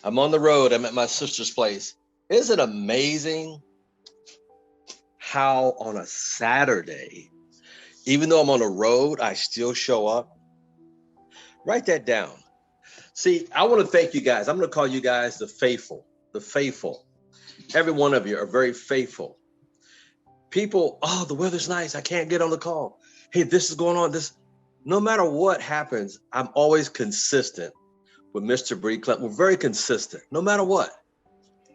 I'm on the road. I'm at my sister's place. Isn't it amazing how on a Saturday, even though I'm on the road, I still show up? Write that down. See, I want to thank you guys. I'm going to call you guys the faithful, the faithful. Every one of you are very faithful. People, oh, the weather's nice. I can't get on the call. Hey, this is going on. No matter what happens, I'm always consistent with Mr. Bree Clinton. We're very consistent, no matter what.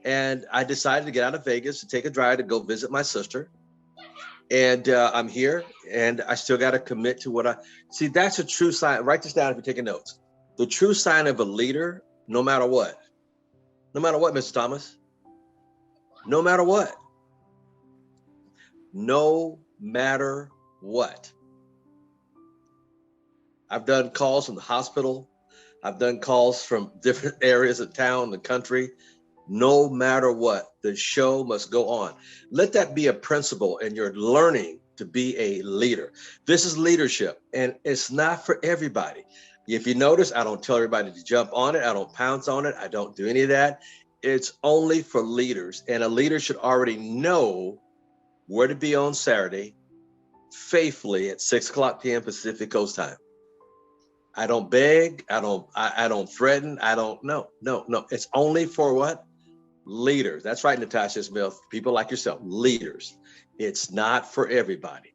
And I decided to get out of Vegas to take a drive to go visit my sister. And I'm here, and I still got to commit to what I see. That's a true sign. Write this down if you're taking notes. The true sign of a leader, no matter what, Mr. Thomas, no matter what, no matter what. I've done calls from the hospital. I've done calls from different areas of town, the country. No matter what, the show must go on. Let that be a principle in your learning to be a leader. This is leadership, and it's not for everybody. If you notice, I don't tell everybody to jump on it. I don't pounce on it. I don't do any of that. It's only for leaders, and a leader should already know where to be on Saturday faithfully at 6:00 p.m. Pacific Coast time. I don't beg. I don't threaten. No. It's only for what? Leaders. That's right, Natasha Smith. People like yourself, leaders. It's not for everybody.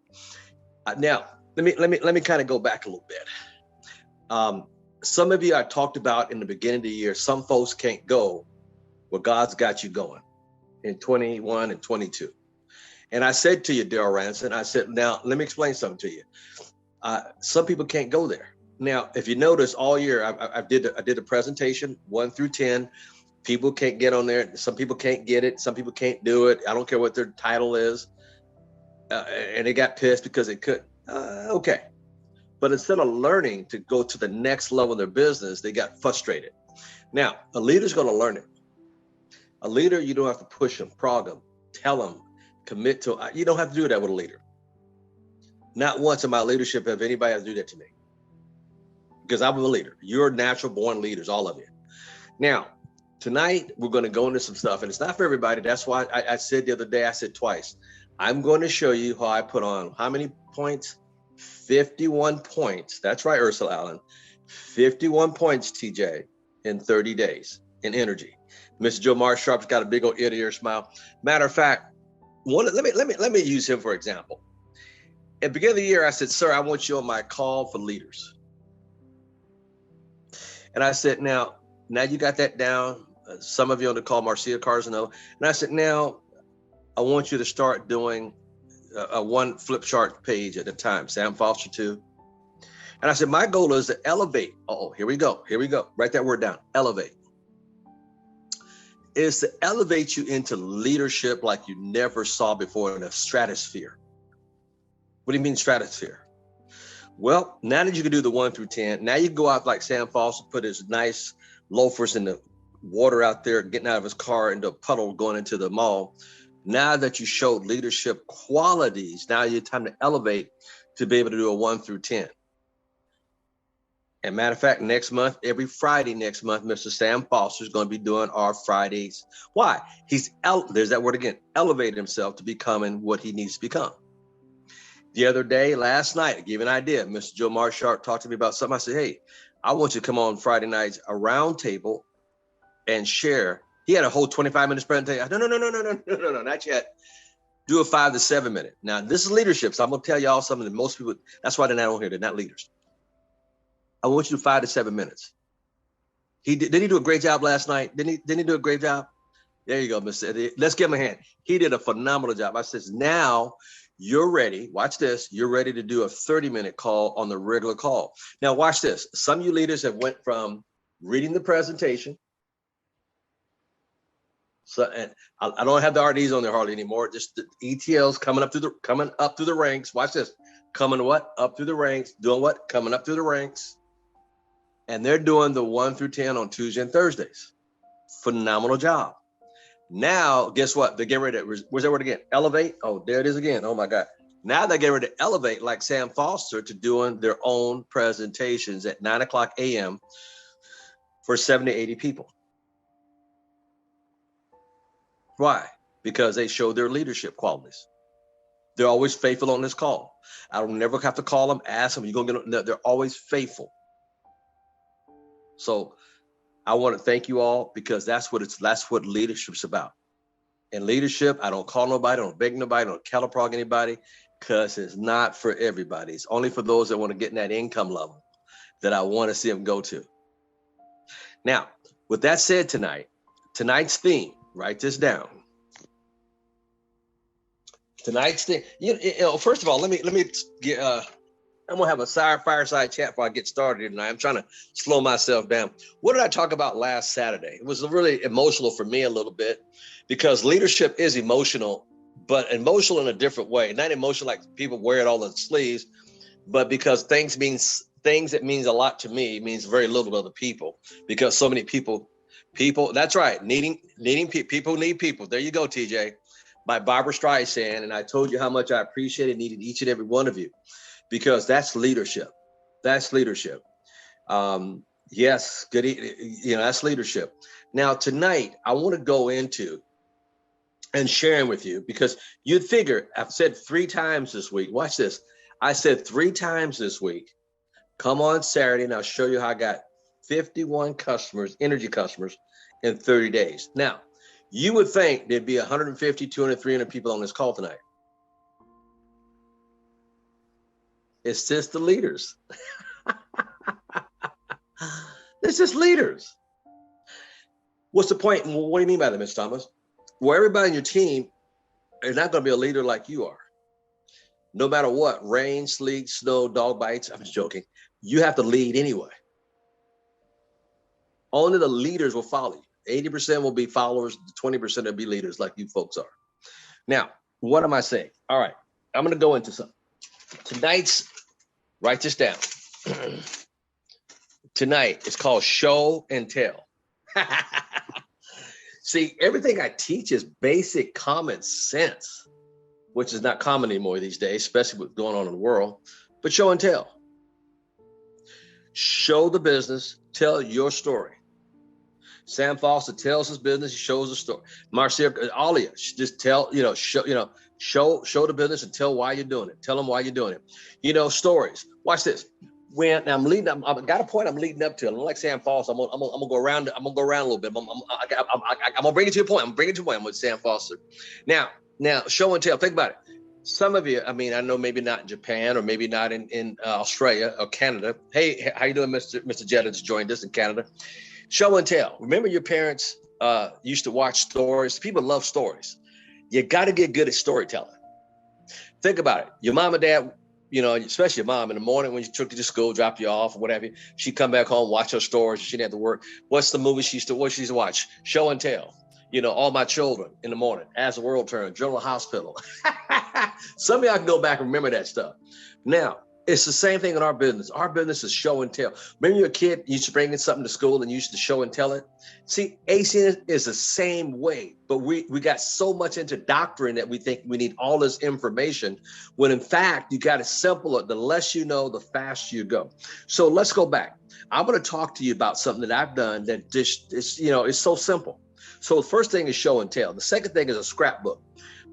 Now, let me kind of go back a little bit. Some of you I talked about in the beginning of the year. Some folks can't go where God's got you going in 21 and 22. And I said to you, Daryl Ranson, I said, now let me explain something to you. Some people can't go there. Now, if you notice, all year I did a presentation 1 through 10. People can't get on there. Some people can't get it. Some people can't do it. I don't care what their title is. And they got pissed because they couldn't. Okay. But instead of learning to go to the next level in their business, they got frustrated. Now, a leader's going to learn it. A leader, you don't have to push them, prog them, tell them, commit to. You don't have to do that with a leader. Not once in my leadership have anybody had to do that to me. Because I'm a leader. You're natural born leaders, all of you. Now, tonight, we're going to go into some stuff, and it's not for everybody. That's why I said the other day, I said twice, I'm going to show you how I put on how many points? 51 points. That's right, Ursula Allen. 51 points, TJ, in 30 days in energy. Mr. Joe Marsh Sharp's got a big old ear-to-ear smile. Matter of fact, let me use him for example. At the beginning of the year, I said, sir, I want you on my call for leaders. And I said, now you got that down. Some of you on the call, Marcia Carzano. And I said, now I want you to start doing a one flip chart page at a time. Sam Foster too. And I said, my goal is to elevate. Oh, here we go. Write that word down. Elevate. Is to elevate you into leadership like you never saw before in a stratosphere. What do you mean stratosphere? Well, now that you can do the 1 through 10, now you can go out like Sam Foster, put his nice loafers in the water out there, getting out of his car into a puddle going into the mall. Now that you showed leadership qualities, now you're time to elevate to be able to do a 1 through 10. And matter of fact, next month, every Friday next month, Mr. Sam Foster is going to be doing our Fridays. Why? There's that word again, elevate himself to becoming what he needs to become. The other day, last night, I gave an idea. Mr. Joe Marshart talked to me about something. I said, hey, I want you to come on Friday nights, a round table and share. He had a whole 25 minutes presentation. No, not yet. Do a 5 to 7 minute. Now, this is leadership. So I'm going to tell y'all something that most people, that's why they're not on here. They're not leaders. I want you to 5 to 7 minutes. Didn't he do a great job last night? Didn't he do a great job? There you go, Mr. Let's give him a hand. He did a phenomenal job. I says, now you're ready. Watch this. You're ready to do a 30-minute call on the regular call. Now, watch this. Some of you leaders have went from reading the presentation. So, and I don't have the RDs on there hardly anymore. Just the ETLs coming up through the ranks. Watch this. Coming what? Up through the ranks. Doing what? Coming up through the ranks. And they're doing the 1 through 10 on Tuesday and Thursdays. Phenomenal job. Now, guess what? They're getting ready to, where's that word again? Elevate. Oh, there it is again. Oh my God. Now they're getting ready to elevate like Sam Foster to doing their own presentations at 9 o'clock a.m. for 70 to 80 people. Why? Because they show their leadership qualities. They're always faithful on this call. I don't never have to call them, ask them, you're going to get, no, they're always faithful. So I want to thank you all, because that's what leadership's about. In leadership, I don't call nobody, I don't beg nobody, I don't teleprog anybody, because it's not for everybody. It's only for those that want to get in that income level that I want to see them go to. Now, with that said, tonight's theme, write this down. Tonight's thing, you know, first of all, let me get, I'm gonna have a fireside chat before I get started tonight. I'm trying to slow myself down. What did I talk about last Saturday? It was really emotional for me a little bit, because leadership is emotional, but emotional in a different way. Not emotional like people wear it all on the sleeves, but because things that means a lot to me means very little to other people, because so many people, that's right, people need people. There you go, TJ. By Barbara Streisand, and I told you how much I appreciated, needed each and every one of you, because that's leadership. That's leadership. Yes, good. You know, that's leadership. Now tonight, I want to go into and sharing with you, because you'd figure, I've said 3 times this week. Watch this. I said 3 times this week. Come on Saturday, and I'll show you how I got 51 customers, energy customers, in 30 days. Now, you would think there'd be 150, 200, 300 people on this call tonight. It's just the leaders. It's just leaders. What's the point? What do you mean by that, Mr. Thomas? Well, everybody in your team is not going to be a leader like you are. No matter what, rain, sleet, snow, dog bites, I'm just joking. You have to lead anyway. Only the leaders will follow you. 80% will be followers, 20% will be leaders like you folks are. Now, what am I saying? All right, I'm going to go into something. Tonight's, write this down. Tonight, it's called Show and Tell. See, everything I teach is basic common sense, which is not common anymore these days, especially what's going on in the world, but show and tell. Show the business, tell your story. Sam Foster tells his business, he shows the story. Marcia, all of you, just tell, show the business and tell why you're doing it. Tell them why you're doing it. Stories. Watch this. When I'm leading up, I've got a point I'm leading up to. I'm like Sam Foster. I'm gonna go around. I'm gonna go around a little bit. I'm gonna bring it to a point. I'm bringing it to a point. I'm with Sam Foster. Now, show and tell. Think about it. Some of you, I know maybe not in Japan or maybe not in Australia or Canada. Hey, how you doing, Mr. Jetta just joined us in Canada. Show and tell. Remember your parents used to watch stories. People love stories. You got to get good at storytelling. Think about it. Your mom and dad, especially your mom in the morning when you took you to school, dropped you off or whatever, she'd come back home, watch her stories. She didn't have to work. What's the movie she used to watch? Show and Tell. All My Children in the morning, As the World Turns, General Hospital. Some of y'all can go back and remember that stuff. Now, it's the same thing in our business. Our business is show and tell. Remember you're a kid, you used to bring in something to school and you used to show and tell it? See, ACN is the same way, but we got so much into doctrine that we think we need all this information, when in fact, you got to simple it. The less you know, the faster you go. So let's go back. I'm going to talk to you about something that I've done that just is, it's so simple. So the first thing is show and tell. The second thing is a scrapbook.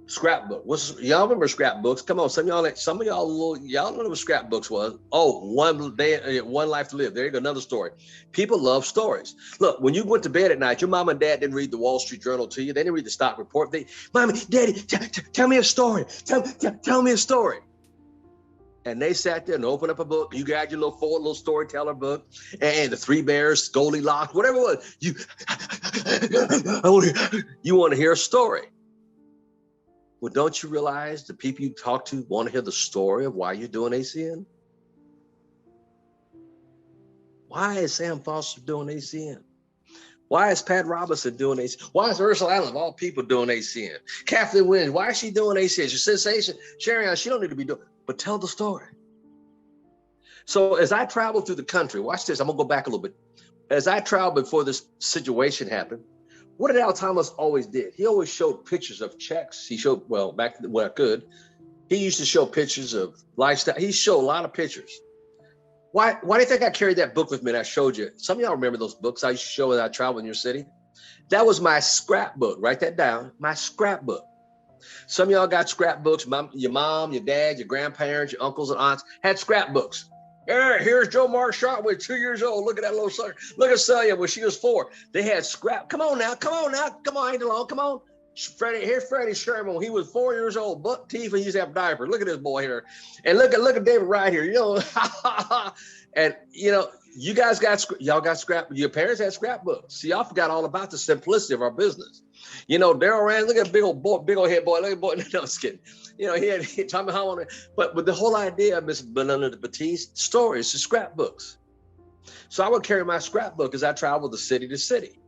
Scrapbook. Y'all remember scrapbooks? Come on, some of y'all don't know what scrapbooks was. Oh, one day, one life to live. There you go, another story. People love stories. Look, when you went to bed at night, your mom and dad didn't read the Wall Street Journal to you. They didn't read the stock report. Mommy, Daddy, tell me a story. Tell me a story. And they sat there and opened up a book. You got your little storyteller book, and the Three Bears, Goldilocks, whatever it was. You want to hear a story. Well, don't you realize the people you talk to want to hear the story of why you're doing ACN? Why is Sam Foster doing ACN? Why is Pat Robinson doing ACN? Why is Ursula Allen, of all people, doing ACN? Kathleen Williams, why is she doing ACN? She's a sensation. Sharon, she don't need to be doing, but tell the story. So as I travel through the country, watch this, I'm gonna go back a little bit. As I traveled before this situation happened, what did Al Thomas always did? He always showed pictures of checks. He showed, well, back when I could, he used to show pictures of lifestyle. He showed a lot of pictures. Why do you think I carried that book with me that I showed you? Some of y'all remember those books I used to show as I traveled in your city. That was my scrapbook. Write that down. My scrapbook. Some of y'all got scrapbooks. Your mom, your dad, your grandparents, your uncles and aunts had scrapbooks. Here's Joe Marchant with 2 years old. Look at that little sucker. Look at Celia when she was 4. They had scrap. Come on now. Come on, ain't alone. Come on. Here's Freddie Sherman when he was 4 years old, buck teeth, and he used to have diapers. Look at this boy here. And look at David right here. And you guys y'all got scrap. Your parents had scrapbooks. See, y'all forgot all about the simplicity of our business. Daryl Rand, look at big old head boy. Look at boy. No, I'm just kidding. He taught me how. But the whole idea of Miss Belinda Batiste stories is scrapbooks. So I would carry my scrapbook as I traveled the city to city.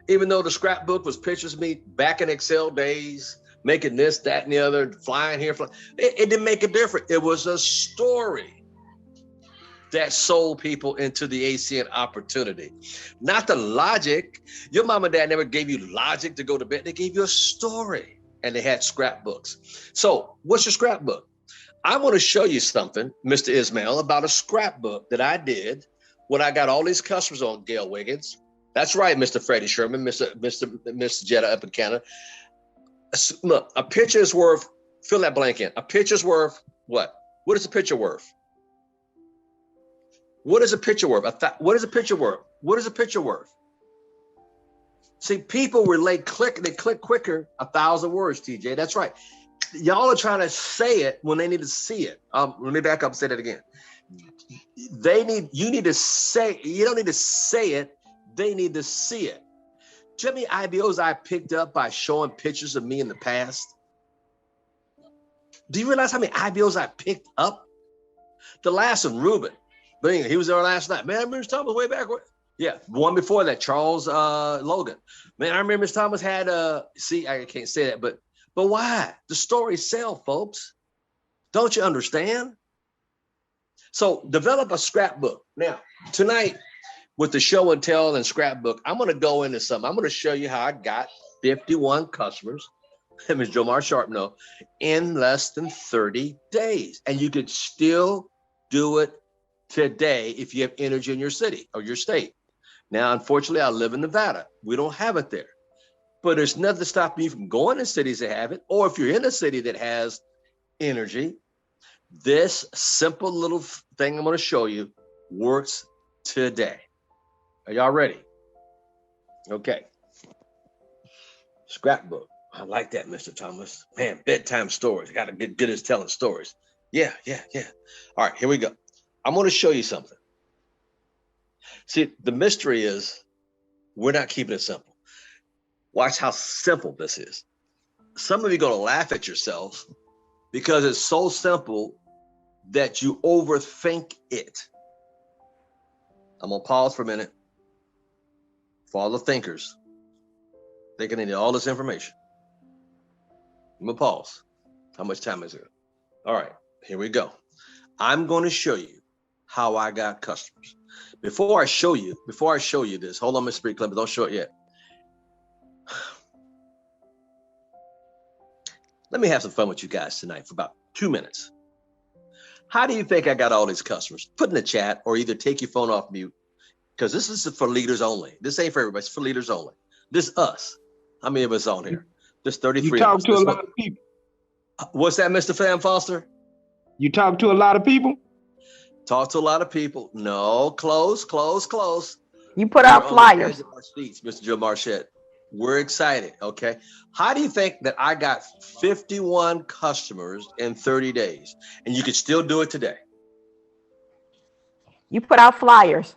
Even though the scrapbook was pictures of me back in Excel days, making this, that, and the other, flying here, it didn't make a difference. It was a story that sold people into the ACN opportunity, not the logic. Your mom and dad never gave you logic to go to bed. They gave you a story, and they had scrapbooks. So what's your scrapbook? I want to show you something, Mr. Ismail, about a scrapbook that I did when I got all these customers on Gail Wiggins. That's right, Mr. Freddie Sherman, Mr. Jetta up in Canada. Look, a picture is worth, fill that blank in. A picture's worth what? What is a picture worth? What is a picture worth? What is a picture worth? What is a picture worth? See, people relate they click quicker 1,000 words, TJ. That's right. Y'all are trying to say it when they need to see it. Let me back up and say that again. You need to say, you don't need to say it. They need to see it. Do you know how many IBOs I picked up by showing pictures of me in the past? Do you realize how many IBOs I picked up? The last one, Ruben. He was there last night. Man, I remember Thomas way back. Yeah, one before that, Charles Logan. Man, I remember Thomas had see, I can't say that, but why? The stories sell, folks. Don't you understand? So develop a scrapbook. Now, tonight, with the show and tell and scrapbook, I'm going to go into something. I'm going to show you how I got 51 customers, Ms. Jomar Sharp, in less than 30 days. And you could still do it today if you have energy in your city or your state. Now, unfortunately, I live in Nevada. We don't have it there. But there's nothing to stop you from going to cities that have it. Or if you're in a city that has energy, this simple little thing I'm going to show you works today. Are y'all ready? Okay. Scrapbook. I like that, Mr. Thomas. Man, bedtime stories. Got to get good at telling stories. Yeah. All right, here we go. I'm going to show you something. See, the mystery is we're not keeping it simple. Watch how simple this is. Some of you are going to laugh at yourselves because it's so simple that you overthink it. I'm going to pause for a minute. For all the thinkers, they can need all this information. I'm gonna pause. How much time is it? All right, here we go. I'm going to show you how I got customers. Before I show you this, hold on, Mr. Street Club, don't show it yet. Let me have some fun with you guys tonight for about 2 minutes. How do you think I got all these customers? Put in the chat or either take your phone off mute, because this is for leaders only. This ain't for everybody. It's for leaders only. This is us. How many of us on here? There's 33 You of us. talk to a lot of people. What's that, Mr. Fan Foster? You talk to a lot of people? Talk to a lot of people. No, close. You put out flyers. Mr. Joe Marchette. We're excited, okay? How do you think that I got 51 customers in 30 days? And you could still do it today. You put out flyers.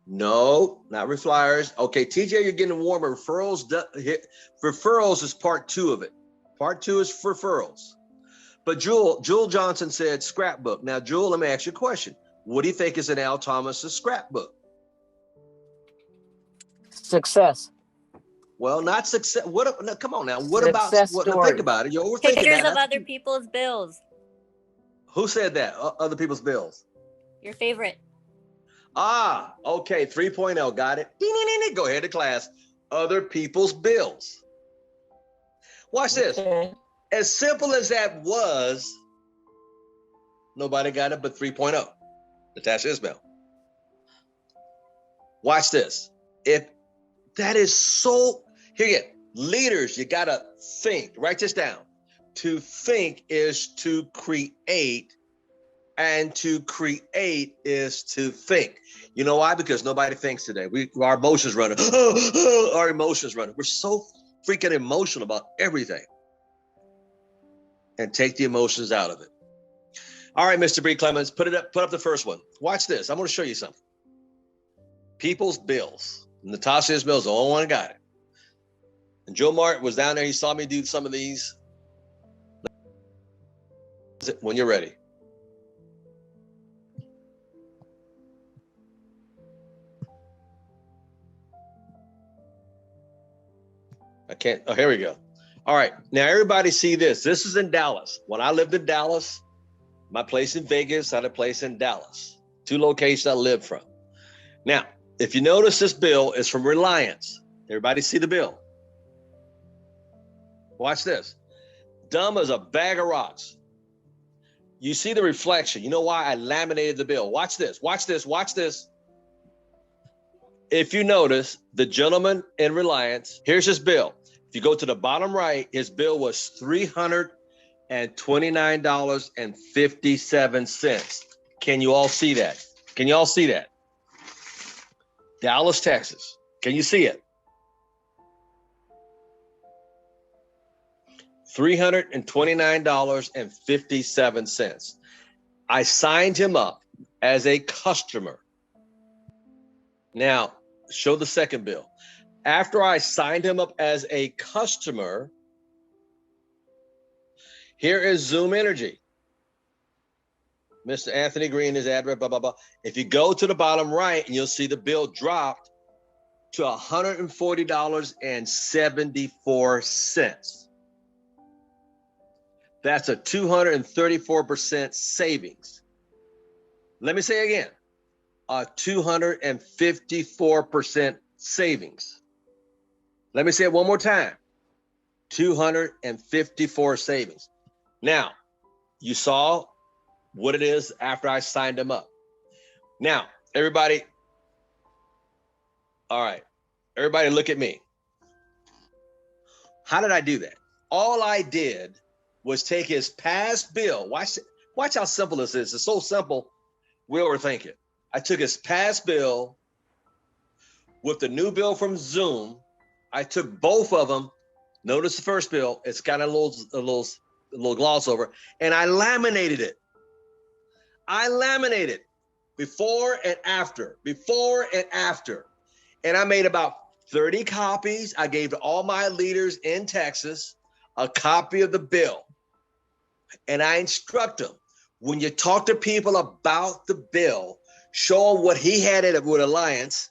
No, not with flyers. Okay, TJ, you're getting warmer. Referrals is part 2 of it. Part 2 is referrals. But Jewel Johnson said scrapbook. Now, Jewel, let me ask you a question. What do you think is in Al Thomas's scrapbook? Success. Well, not success. No, come on now. What Success about? Think about it. You're overthinking Pictures that. of other people's bills. Who said that? Other people's bills. Your favorite. Ah, okay. 3.0. Got it. Go ahead to class. Other people's bills. Watch this. Okay. As simple as that was, nobody got it but 3.0. Natasha Ismail. Watch this. If That is so, here you go. Leaders, you got to think. Write this down. To think is to create, and to create is to think. You know why? Because nobody thinks today. Our emotions running. Our emotions running. We're so freaking emotional about everything. And take the emotions out of it. All right, Mr. B. Clemens, put up the first one. Watch this. I'm going to show you something. People's bills. Natasha's bills, the only one got it. And Joe Martin was down there. He saw me do some of these. When you're ready. I can't. Oh, here we go. All right. Now, everybody see this. This is in Dallas. When I lived in Dallas, my place in Vegas, I had a place in Dallas. 2 locations I lived from. Now, if you notice, this bill is from Reliance. Everybody see the bill? Watch this. Dumb as a bag of rocks. You see the reflection. You know why I laminated the bill? Watch this. Watch this. Watch this. If you notice, the gentleman in Reliance, here's his bill. If you go to the bottom right, his bill was $329.57. Can you all see that? Can you all see that? Dallas, Texas. Can you see it? $329.57. I signed him up as a customer. Now, show the second bill. After I signed him up as a customer, here is Zoom Energy. Mr. Anthony Green is address, blah, blah, blah. If you go to the bottom right, and you'll see the bill dropped to $140.74. That's a 234% savings. Let me say again, a 254% savings. Let me say it one more time, 254 savings. Now, you saw what it is after I signed them up. Now, everybody, all right, everybody look at me. How did I do that? All I did was take his past bill. Watch how simple this is. It's so simple, we overthink it. I took his past bill with the new bill from Zoom. I took both of them. Notice the first bill, it's got a little gloss over, and I laminated it. I laminated before and after, And I made about 30 copies. I gave to all my leaders in Texas a copy of the bill. And I instruct them, when you talk to people about the bill, show them what he had in it with Alliance,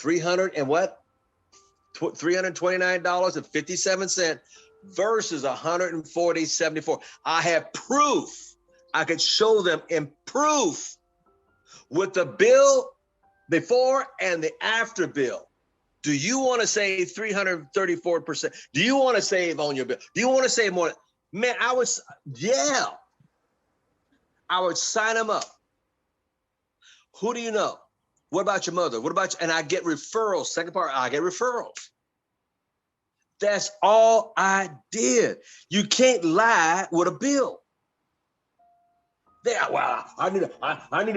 $329.57 versus $140.74. I have proof. I could show them in proof with the bill before and the after bill. Do you want to save 334%? Do you want to save on your bill? Do you want to save more? Man, I would sign them up. Who do you know? What about your mother? What about you? And I get referrals. Second part, I get referrals. That's all I did. You can't lie with a bill. Well, I need to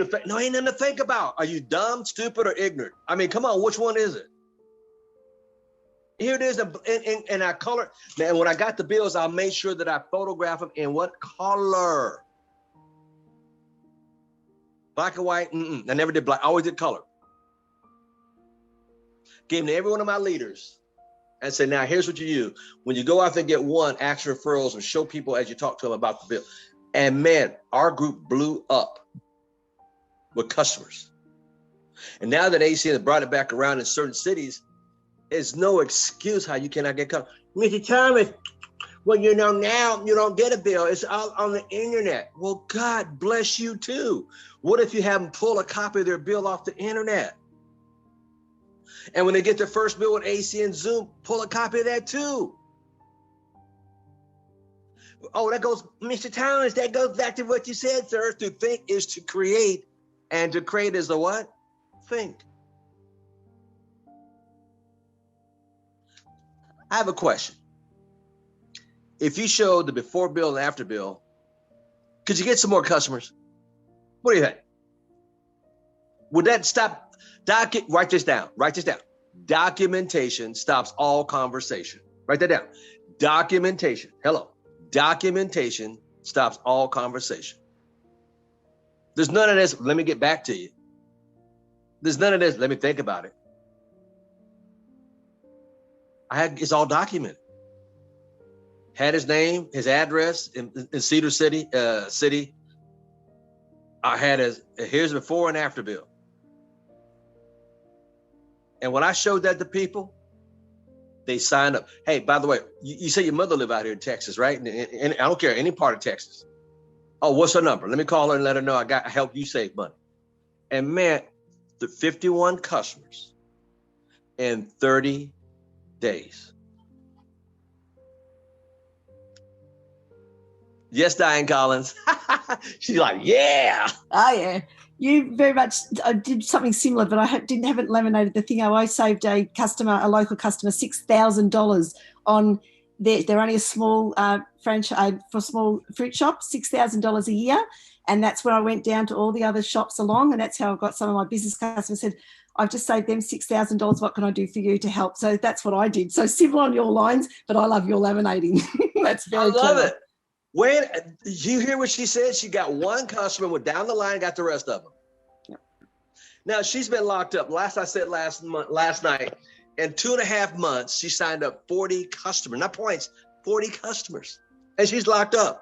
think. No, ain't nothing to think about. Are you dumb, stupid, or ignorant? I mean, come on, which one is it? Here it is, and I color. Man, when I got the bills, I made sure that I photograph them in what color? Black and white? I never did black. I always did color. Gave them to every one of my leaders and said, now here's what you do. When you go out there and get one, ask referrals and show people as you talk to them about the bill. And man, our group blew up with customers. And now that ACN has brought it back around in certain cities, there's no excuse how you cannot get customers. Mr. Thomas, well, you know, now you don't get a bill. It's all on the internet. Well, God bless you too. What if you have them pull a copy of their bill off the internet? And when they get their first bill with ACN Zoom, pull a copy of that too. Oh, that goes, Mr. Thomas, that goes back to what you said, sir. To think is to create, and to create is the what? Think. I have a question. If you showed the before bill and after bill, could you get some more customers? What do you think? Would that stop? Write this down. Write this down. Documentation stops all conversation. Write that down. Documentation. Hello. Documentation stops all conversation. There's none of this. Let me get back to you. There's none of this. Let me think about it. It's all documented. Had his name, his address in Cedar City. I had here's before and after bill. And when I showed that to people, they signed up. Hey, by the way, you say your mother live out here in Texas, right? And I don't care, any part of Texas. Oh, what's her number? Let me call her and let her know I help you save money. And man, the 51 customers in 30 days. Yes, Diane Collins. She's like, yeah. Oh, yeah. You very much, I did something similar, but I didn't have it laminated. The thing I saved a local customer, $6,000 on they're only a small franchise for a small fruit shop, $6,000 a year. And that's where I went down to all the other shops along. And that's how I got some of my business customers said, I've just saved them $6,000. What can I do for you to help? So that's what I did. So similar on your lines, but I love your laminating. That's very clever. I love it. Wait, you hear what she said? She got one customer, went down the line, got the rest of them. Yep. Now she's been locked up. Last night, in 2.5 months, she signed up 40 customers, not points, 40 customers, and she's locked up.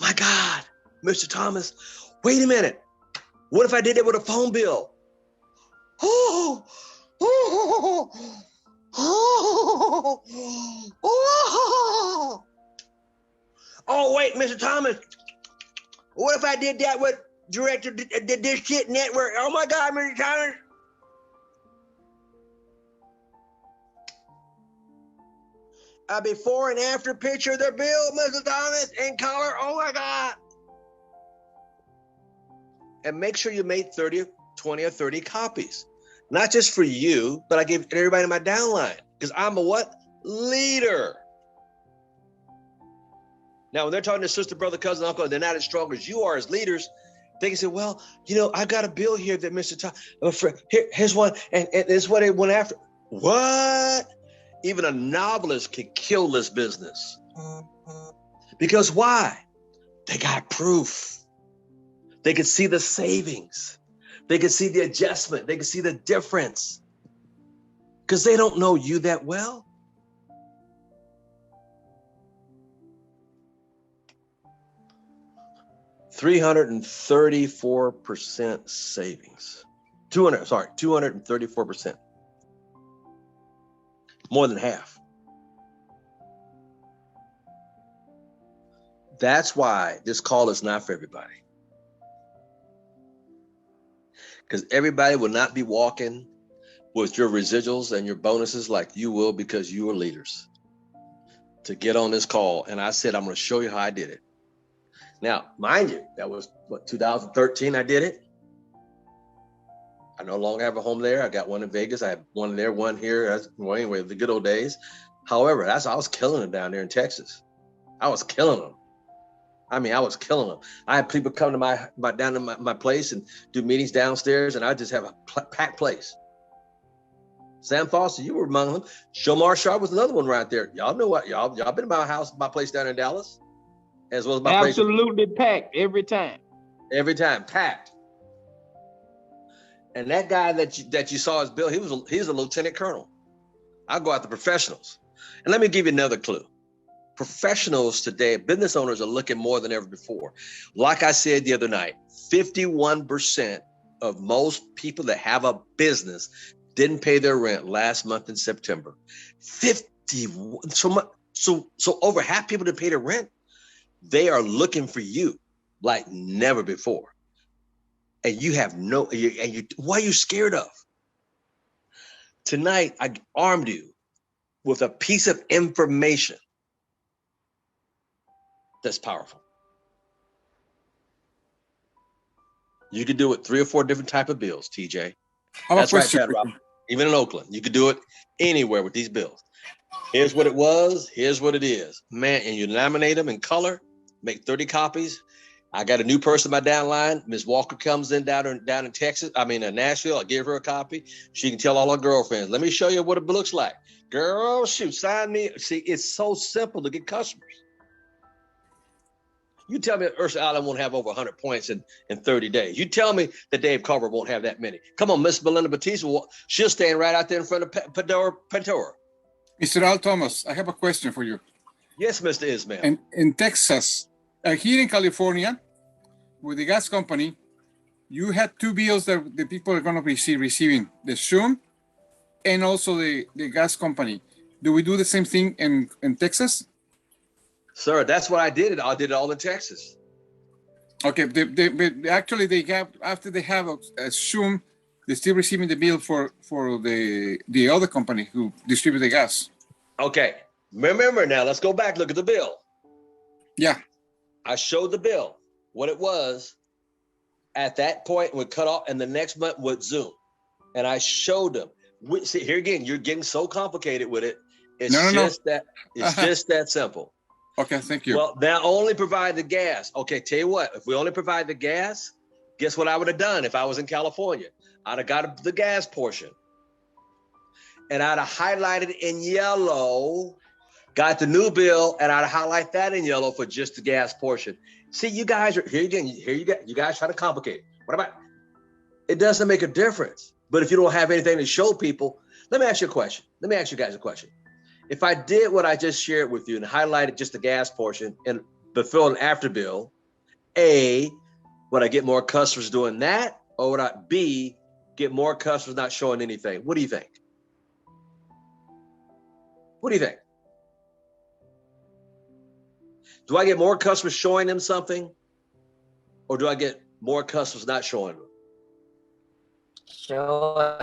My God, Mr. Thomas, wait a minute. What if I did that with a phone bill? Oh. Oh, wait, Mr. Thomas. What if I did that with Director did this shit network? Oh my God, Mr. Thomas. A before and after picture of their bill, Mr. Thomas, in color. Oh my God. And make sure you made 20 or 30 copies. Not just for you, but I gave everybody in my downline because I'm a what? Leader. Now, when they're talking to sister, brother, cousin, uncle, they're not as strong as you are as leaders. They can say, well, I got a bill here that Mr. Tom, here's one, and it's what it went after. What? Even a novelist can kill this business. Because why? They got proof. They could see the savings. They can see the adjustment. They can see the difference because they don't know you that well. $334% savings. 234%. More than half. That's why this call is not for everybody. Because everybody will not be walking with your residuals and your bonuses like you will because you are leaders to get on this call. And I said, I'm going to show you how I did it. Now, mind you, that was 2013 I did it. I no longer have a home there. I got one in Vegas. I have one there, one here. Well, anyway, the good old days. However, I was killing them down there in Texas. I was killing them. I mean, I was killing them. I had people come to down to my place and do meetings downstairs, and I just have a packed place. Sam Foster, you were among them. Shomar Sharp was another one right there. Y'all know what? Y'all been in my place down in Dallas, as well as my place. Absolutely packed every time. Every time, packed. And that guy that you saw his bill, he's a lieutenant colonel. I'll go after professionals. And let me give you another clue. Professionals today, business owners are looking more than ever before. Like I said the other night, 51% of most people that have a business didn't pay their rent last month in September. 51. So over half people that pay their rent, they are looking for you like never before. And you have what are you scared of? Tonight, I armed you with a piece of information that's powerful. You can do it 3 or 4 different type of bills, TJ. That's right, Chad Rob. Even in Oakland, you could do it anywhere with these bills. Here's what it was. Here's what it is, man. And you laminate them in color. Make 30 copies. I got a new person by downline. Ms. Walker comes in down in Texas. I mean, in Nashville. I give her a copy. She can tell all her girlfriends. Let me show you what it looks like. Girl, shoot, sign me. See, it's so simple to get customers. You tell me Ursa Allen won't have over 100 points in 30 days. You tell me that Dave Carver won't have that many. Come on, Miss Belinda Batista, she'll stand right out there in front of Pandora. Mr. Al Thomas, I have a question for you. Yes, Mr. Ismail. And in Texas, here in California, with the gas company, you had two bills that the people are going to be receiving, the Zoom and also the gas company. Do we do the same thing in Texas? Sir, that's what I did. I did it all in Texas. Okay, actually they have, after they have a Zoom, they're still receiving the bill for the other company who distributes the gas. Okay, remember now, let's go back, look at the bill. Yeah. I showed the bill, what it was at that point would cut off, and the next month would Zoom. And I showed them. See, here again, you're getting so complicated with it. It's just that simple. Okay, thank you. Well, now only provide the gas. Okay, tell you what, if we only provide the gas, guess what I would have done if I was in California? I'd have got the gas portion. And I'd have highlighted in yellow, got the new bill, and I'd highlight that in yellow for just the gas portion. See, you guys are, here again, you guys try to complicate it. What about, it doesn't make a difference. But if you don't have anything to show people, let me ask you a question. Let me ask you guys a question. If I did what I just shared with you and highlighted just the gas portion and fulfill an after bill, A, would I get more customers doing that? Or would I, B, get more customers not showing anything? What do you think? What do you think? Do I get more customers showing them something? Or do I get more customers not showing them? Sure.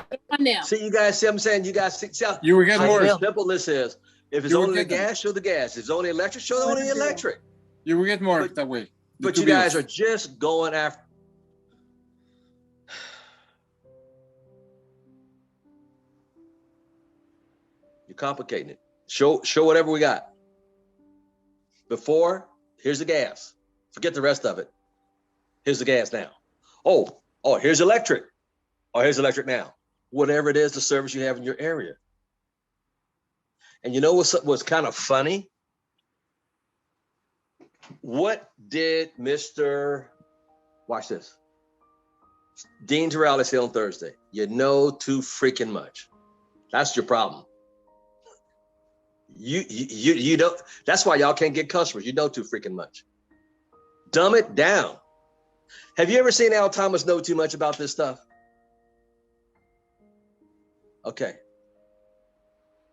See, you guys see what I'm saying? You guys see how you will get more. Simple this is. If it's only the gas, show the gas. If it's only electric, show the only electric. You will get more that way. But you guys are just going after. You're complicating it. Show whatever we got. Before, here's the gas. Forget the rest of it. Here's the gas now. Oh, here's electric. Oh, here's electric now. Whatever it is, the service you have in your area. And you know what's kind of funny? What did watch this, Dean Terrell say on Thursday? You know too freaking much. That's your problem. You don't, that's why y'all can't get customers. You know too freaking much. Dumb it down. Have you ever seen Al Thomas know too much about this stuff? Okay.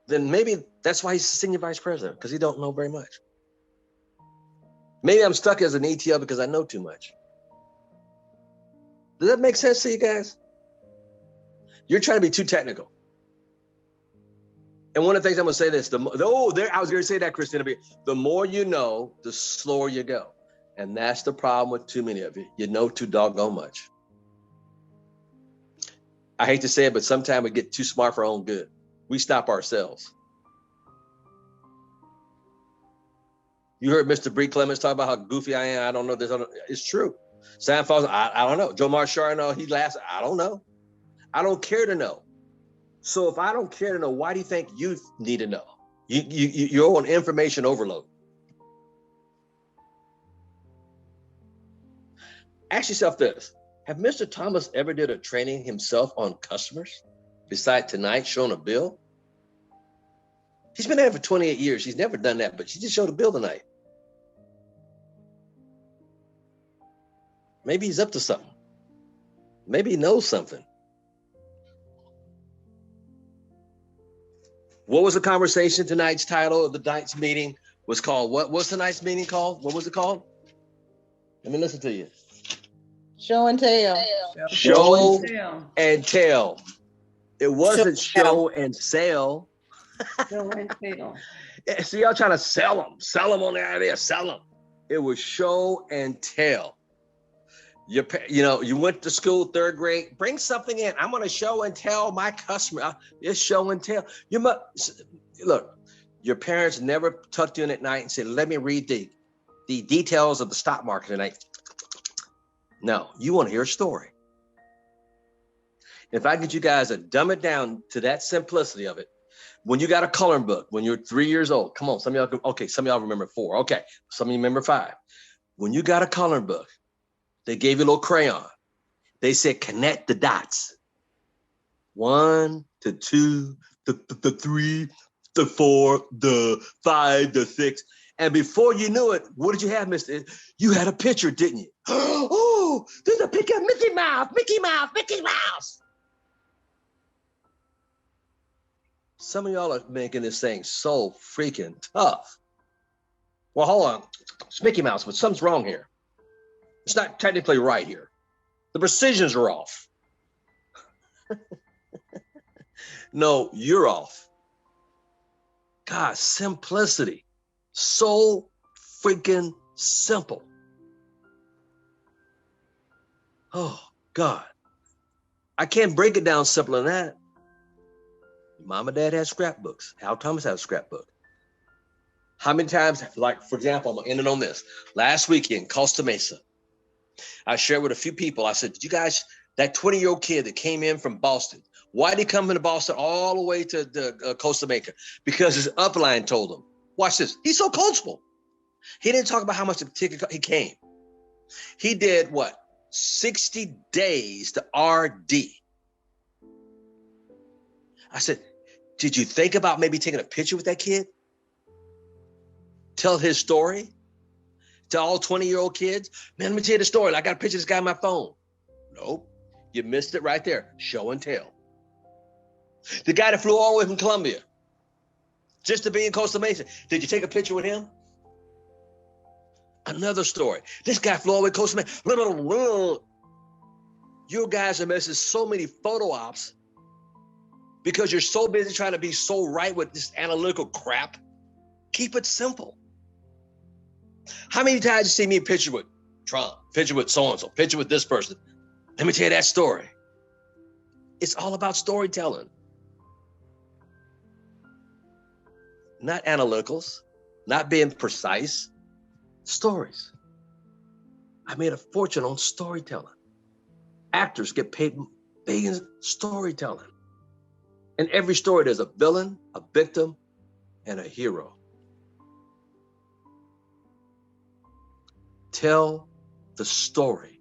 Then maybe that's why he's senior vice president, because he don't know very much. Maybe I'm stuck as an ETL because I know too much. Does that make sense to you guys? You're trying to be too technical. And one of the things I'm gonna say this, I was gonna say that, Christina, the more you know, the slower you go. And that's the problem with too many of you. You know too doggone much. I hate to say it, but sometimes we get too smart for our own good. We stop ourselves. You heard Mr. Bree Clemens talk about how goofy I am. I don't know this. It's true. Sam Foster, I don't know. Joe Marchard, he laughs. I don't know. I don't care to know. So if I don't care to know, why do you think you need to know? You're on information overload. Ask yourself this. Have Mr. Thomas ever did a training himself on customers besides tonight showing a bill? He's been there for 28 years. He's never done that, but he just showed a bill tonight. Maybe he's up to something. Maybe he knows something. What was the conversation? Tonight's title of the night's meeting was called what? What's tonight's meeting called? What was it called? Let me listen to you. Show and tell. Show and tell. It wasn't show and sell. Show and tell. See, y'all trying to sell them on the idea, sell them. It was show and tell. You went to school, third grade, bring something in. I'm going to show and tell my customer. It's show and tell. Look, your parents never tucked you in at night and said, let me read the details of the stock market tonight. No, you want to hear a story. If I get you guys to dumb it down to that simplicity of it, when you got a coloring book, when you're 3 years old, come on, some of y'all remember 4. Okay, some of you remember 5. When you got a coloring book, they gave you a little crayon. They said, connect the dots. 1 to 2, the 3, the 4, the 5, the 6. And before you knew it, what did you have, mister? You had a picture, didn't you? Oh, there's a picture of Mickey Mouse, Mickey Mouse, Mickey Mouse. Some of y'all are making this thing so freaking tough. Well, hold on. It's Mickey Mouse, but something's wrong here. It's not technically right here. The precisions are off. No, you're off. God, simplicity. So freaking simple. Oh, God. I can't break it down simpler than that. Mom and dad had scrapbooks. Al Thomas had a scrapbook. How many times, like, for example, I'm going to end it on this. Last weekend, Costa Mesa, I shared with a few people. I said, did you guys, that 20-year-old kid that came in from Boston, why did he come into Boston all the way to Costa Mesa? Because his upline told him. Watch this. He's so coachable. He didn't talk about how much the ticket he came. He did what? 60 days to RD. I said, did you think about maybe taking a picture with that kid? Tell his story to all 20-year-old kids. Man, let me tell you the story. I got a picture of this guy on my phone. Nope. You missed it right there. Show and tell. The guy that flew all the way from Colombia just to be in Costa Mesa. Did you take a picture with him? Another story. This guy flew all the way to Costa Mesa. You guys are missing so many photo ops because you're so busy trying to be so right with this analytical crap. Keep it simple. How many times you see me picture with Trump, picture with so-and-so, picture with this person? Let me tell you that story. It's all about storytelling. Not analyticals, not being precise. Stories. I made a fortune on storytelling. Actors get paid billions storytelling. In every story, there's a villain, a victim, and a hero. Tell the story.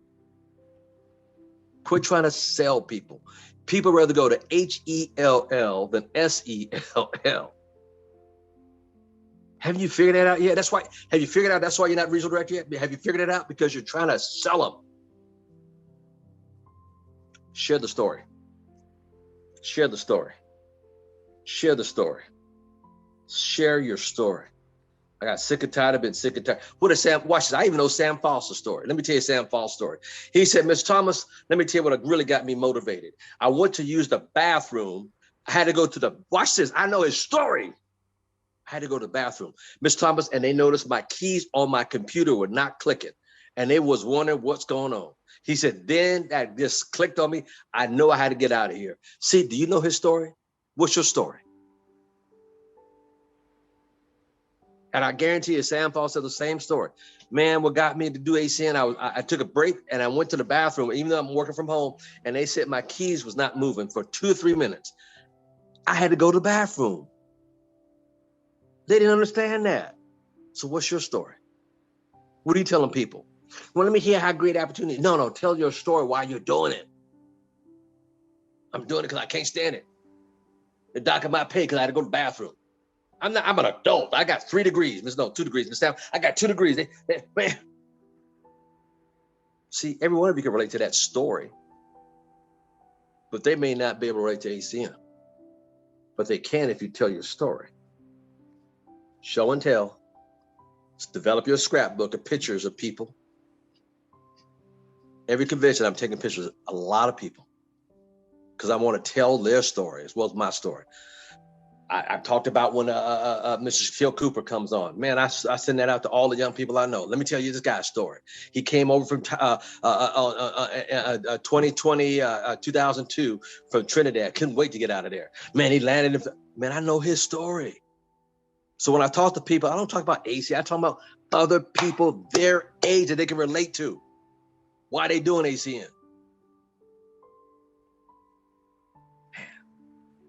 Quit trying to sell people. People rather go to HELL than SELL. Have you figured that out yet? That's why. Have you figured out that's why you're not regional director yet? Have you figured it out? Because you're trying to sell them. Share the story. Share the story. Share the story. Share your story. I got sick and tired. I've been sick and tired. What is Sam? Watch this. I even know Sam Foster's story. Let me tell you Sam Foster's story. He said, Mr. Thomas, let me tell you what really got me motivated. I went to use the bathroom. I had to go to the, watch this. I know his story. I had to go to the bathroom, Miss Thomas, and they noticed my keys on my computer were not clicking. And they was wondering what's going on. He said, then that just clicked on me. I know I had to get out of here. See, do you know his story? What's your story? And I guarantee you, Sam Foster said the same story. Man, what got me to do ACN, I took a break and I went to the bathroom, even though I'm working from home, and they said my keys was not moving for 2 or 3 minutes. I had to go to the bathroom. They didn't understand that. So what's your story? What are you telling people? Well, let me hear how great opportunity. No, tell your story why you're doing it. I'm doing it because I can't stand it. The doctor might pay because I had to go to the bathroom. I'm an adult. I got 3 degrees. 2 degrees. Miss Sam, I got 2 degrees. Man. See, every one of you can relate to that story, but they may not be able to relate to ACM. But they can if you tell your story. Show and tell. Develop your scrapbook of pictures of people. Every convention, I'm taking pictures of a lot of people because I want to tell their story as well as my story. I've talked about when Mr. Phil Cooper comes on. Man, I send that out to all the young people I know. Let me tell you this guy's story. He came over from 2002 from Trinidad. Couldn't wait to get out of there. Man, he landed. Man, I know his story. So when I talk to people, I don't talk about AC. I talk about other people their age that they can relate to. Why they doing ACN? Man,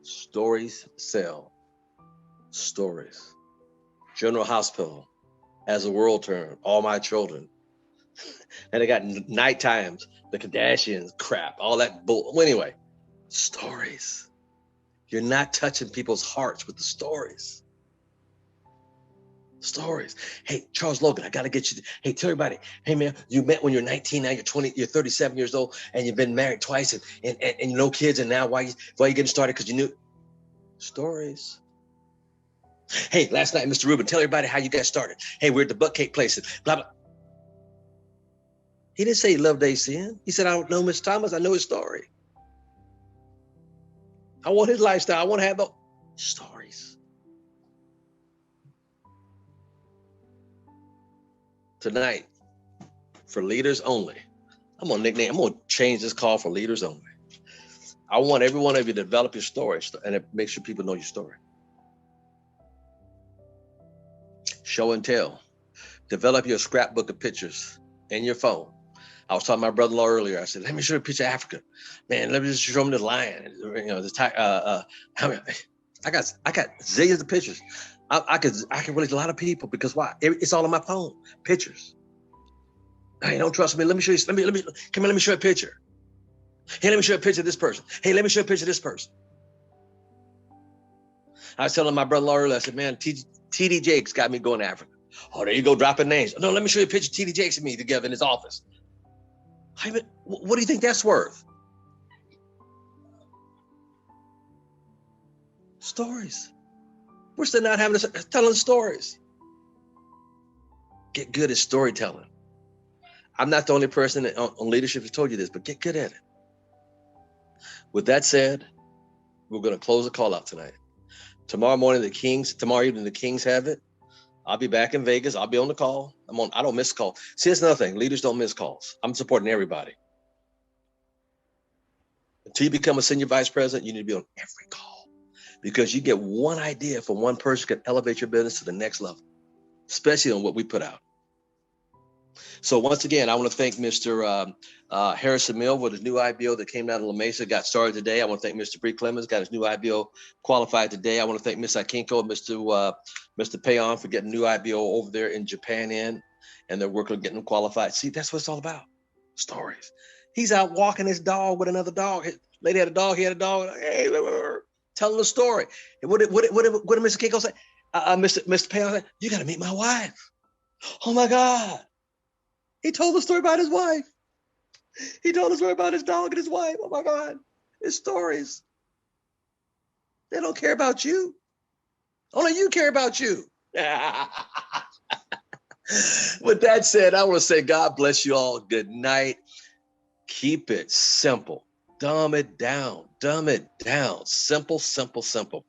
stories sell. Stories. General Hospital as a world term. All my children. And they got night times, the Kardashians, crap, all that bull. Well, anyway, stories. You're not touching people's hearts with the stories. Stories. Hey, Charles Logan, I got to get you. Hey, tell everybody. Hey, man, you met when you're 19, now you're 20, you're 37 years old, and you've been married twice and no kids, and now why you getting started? Because you knew. Stories. Hey, last night, Mr. Rubin, tell everybody how you got started. Hey, we're at the butt cake place, blah, blah. He didn't say he loved ACN. He said, I don't know Mr. Thomas. I know his story. I want his lifestyle. I want to have the stories. Tonight, for leaders only, I'm going to change this call for leaders only. I want every one of you to develop your story and make sure people know your story. Show and tell. Develop your scrapbook of pictures in your phone. I was talking to my brother-in-law earlier. I said, let me show you a picture of Africa. Man, let me just show him the lion. You know, I got zillions of pictures. I can relate a lot of people because why? It's all on my phone. Pictures. Hey, don't trust me. Let me show you. Come here, let me show you a picture. Hey, let me show you a picture of this person. Hey, let me show you a picture of this person. I was telling my brother-in-law earlier, I said, man, TD Jakes got me going to Africa. Oh, there you go, dropping names. No, let me show you a picture of TD Jakes and me together in his office. What do you think that's worth? Stories. We're still not telling stories. Get good at storytelling. I'm not the only person on leadership who told you this, but get good at it. With that said, we're going to close the call out tonight. Tomorrow evening, the Kings have it. I'll be back in Vegas. I'll be on the call. I don't miss calls. See, that's another thing. Leaders don't miss calls. I'm supporting everybody. Until you become a senior vice president, you need to be on every call because you get one idea from one person can elevate your business to the next level, especially on what we put out. So once again, I want to thank Mr. Harrison Mill with his new IBO that came out of La Mesa, got started today. I want to thank Mr. Bree Clemens, got his new IBO qualified today. I want to thank Ms. Akinko and Mr. Payon for getting new IBO over there in Japan and they're working on getting them qualified. See, that's what it's all about. Stories. He's out walking his dog with another dog. His lady had a dog, he had a dog. Hey, telling the story. And what did Mr. Akinko say? Mr. Payon said, you got to meet my wife. Oh my God. He told the story about his wife. He told the story about his dog and his wife. Oh my God. His stories. They don't care about you. Only you care about you. With that said, I want to say God bless you all. Good night. Keep it simple. Dumb it down. Dumb it down. Simple, simple, simple.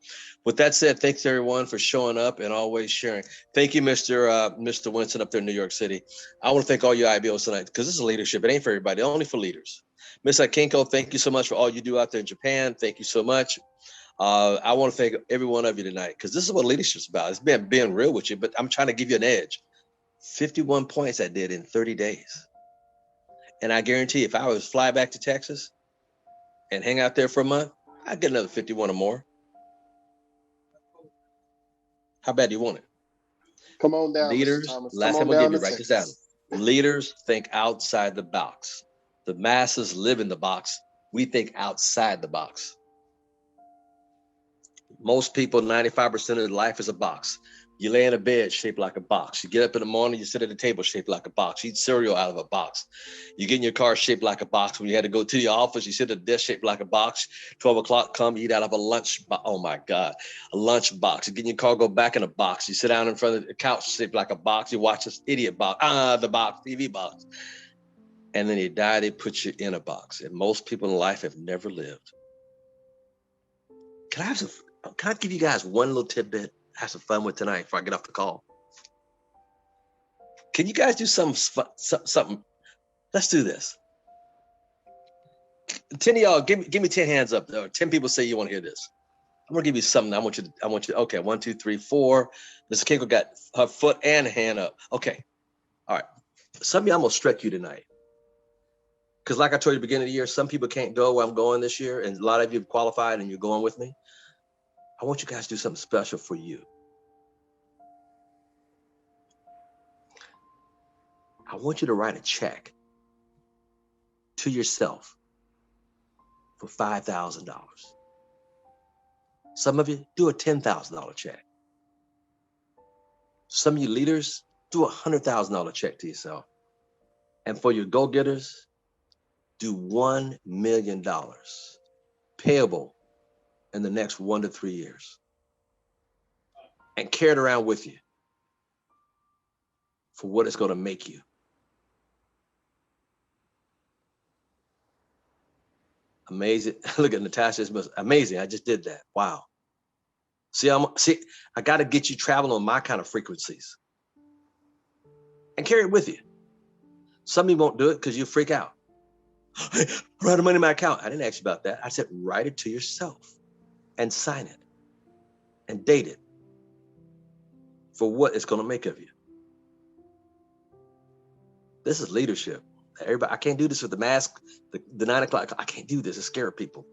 With that said, thanks everyone for showing up and always sharing. Thank you, Mr. Winston up there in New York City. I want to thank all you IBOs tonight because this is leadership. It ain't for everybody, only for leaders. Ms. Akinko, thank you so much for all you do out there in Japan. Thank you so much. I want to thank every one of you tonight because this is what leadership's about. It's been being real with you, but I'm trying to give you an edge. 51 points I did in 30 days. And I guarantee if I was fly back to Texas and hang out there for a month, I'd get another 51 or more. How bad do you want it? Come on down, leaders. Last time I'll give you, write this down. Leaders think outside the box. The masses live in the box. We think outside the box. Most people, 95% of their life is a box. You lay in a bed shaped like a box. You get up in the morning, you sit at a table shaped like a box. You eat cereal out of a box. You get in your car shaped like a box. When you had to go to the office, you sit at a desk shaped like a box. 12 o'clock come, you eat out of a lunch box. Oh my God, a lunch box. You get in your car, go back in a box. You sit down in front of the couch shaped like a box. You watch this idiot box, the box, TV box. And then you die, they put you in a box. And most people in life have never lived. Can I have some? Can I give you guys one little tidbit? Have some fun with tonight before I get off the call. Can you guys do something? Let's do this. 10 of y'all, give me 10 hands up. 10 people say you want to hear this. I'm gonna give you something. I want you. Okay, 1, 2, 3, 4. Mr. Kinko got her foot and hand up. Okay, all right. Some of y'all, I'm gonna stretch you tonight. Because like I told you at the beginning of the year, some people can't go where I'm going this year, and a lot of you have qualified and you're going with me. I want you guys to do something special for you. I want you to write a check to yourself for $5,000. Some of you do a $10,000 check. Some of you leaders do a $100,000 check to yourself. And for your go-getters, do $1 million payable in the next 1 to 3 years. And carry it around with you for what it's going to make you. Amazing. Look at Natasha. It's amazing. I just did that. Wow. See, I got to get you traveling on my kind of frequencies and carry it with you. Some of you won't do it because you freak out. Hey, I write the money in my account. I didn't ask you about that. I said, write it to yourself and sign it and date it for what it's going to make of you. This is leadership. Everybody, I can't do this with the mask, the 9 o'clock. I can't do this. It scares people.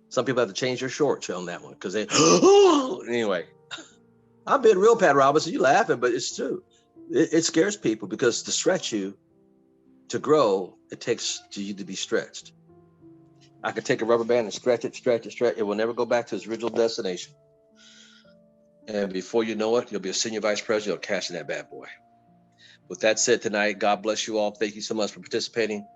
Some people have to change their shorts on that one because they, anyway. I'm being real, Pat Robinson. You laughing, but it's true. It scares people because to stretch you, to grow, it takes you to be stretched. I could take a rubber band and stretch it. It will never go back to its original destination. And before you know it, you'll be a senior vice president. You'll cash in that bad boy. With that said tonight, God bless you all. Thank you so much for participating.